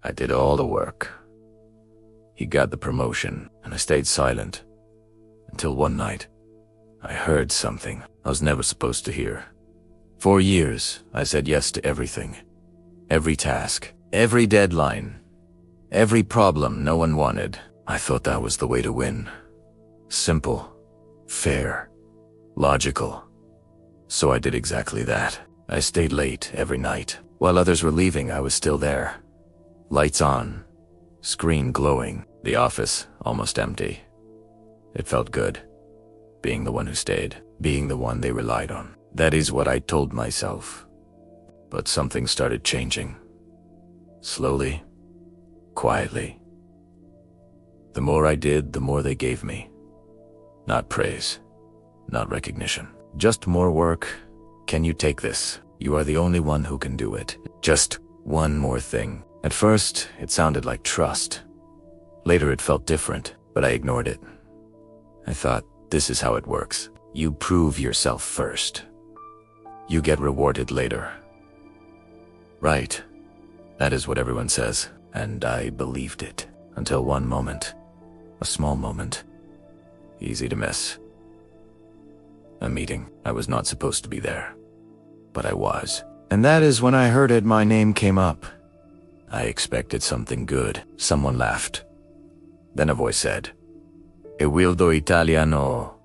I did all the work. He got the promotion, and I stayed silent. Until one night, I heard something I was never supposed to hear. For years, I said yes to everything. Every task, every deadline, every problem no one wanted. I thought that was the way to win. Simple, fair, logical. So I did exactly that. I stayed late every night. While others were leaving, I was still there. Lights on, screen glowing, the office almost empty. It felt good, being the one who stayed, being the one they relied on. That is what I told myself. But something started changing. Slowly, quietly. The more I did, the more they gave me. Not praise, not recognition. Just more work. Can you take this? You are the only one who can do it. Just one more thing. At first, it sounded like trust. Later, it felt different, but I ignored it. I thought, this is how it works. You prove yourself first. You get rewarded later. Right. That is what everyone says, and I believed it. Until one moment. A small moment. Easy to miss. A meeting. I was not supposed to be there. But I was. And that is when I heard it, my name came up. I expected something good. Someone laughed. Then a voice said, "Eguildo italiano,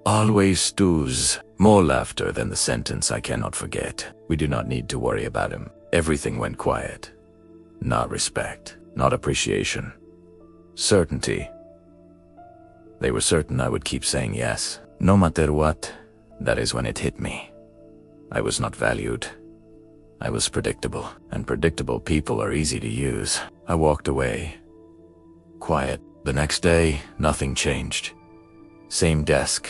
always does." More laughter than the sentence I cannot forget. We do not need to worry about him. Everything went quiet. Not respect, not appreciation. Certainty. They were certain I would keep saying yes, no matter what. That is when it hit me. I was not valued. I was predictable, and predictable people are easy to use. I walked away. Quiet. The next day, nothing changed. Same desk.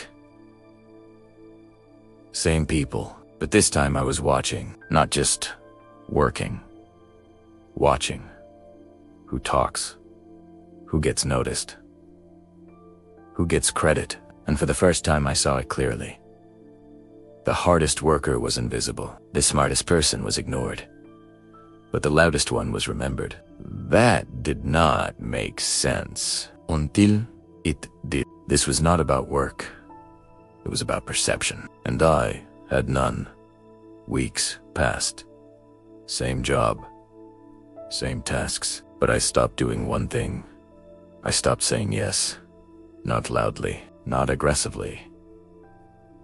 Same people. But this time I was watching, not just working. Watching. Who talks? Who gets noticed? Who gets credit? And for the first time I saw it clearly. The hardest worker was invisible. The smartest person was ignored. But the loudest one was remembered. That did not make sense. Until it did. This was not about work. It was about perception. And I had none. Weeks passed. Same job. Same tasks. But I stopped doing one thing. I stopped saying yes. Not loudly. Not aggressively.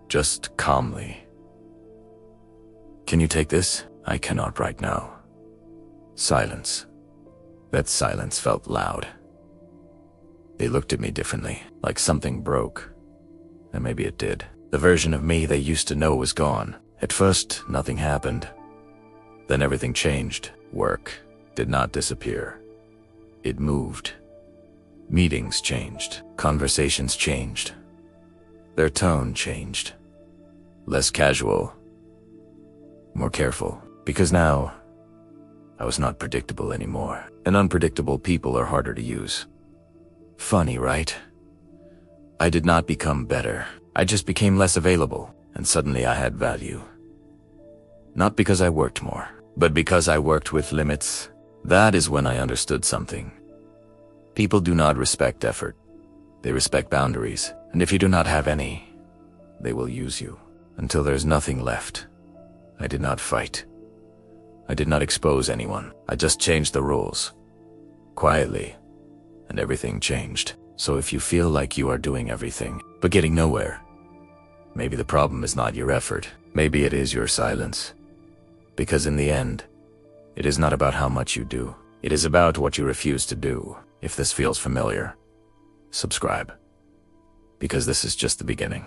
Just calmly. Can you take this? I cannot right now. Silence. That silence felt loud. They looked at me differently, like something broke. And maybe it did. The version of me they used to know was gone. At first, nothing happened. Then everything changed. Work did not disappear. It moved. Meetings changed. Conversations changed. Their tone changed. Less casual. More careful. Because now, I was not predictable anymore. And unpredictable people are harder to use. Funny, right? I did not become better. I just became less available, and suddenly I had value. Not because I worked more, but because I worked with limits. That is when I understood something. People do not respect effort. They respect boundaries, and if you do not have any, they will use you until there's nothing left. I did not fight. I did not expose anyone. I just changed the rules. Quietly. And everything changed. So if you feel like you are doing everything, but getting nowhere, maybe the problem is not your effort. Maybe it is your silence. Because in the end, it is not about how much you do. It is about what you refuse to do. If this feels familiar, subscribe. Because this is just the beginning.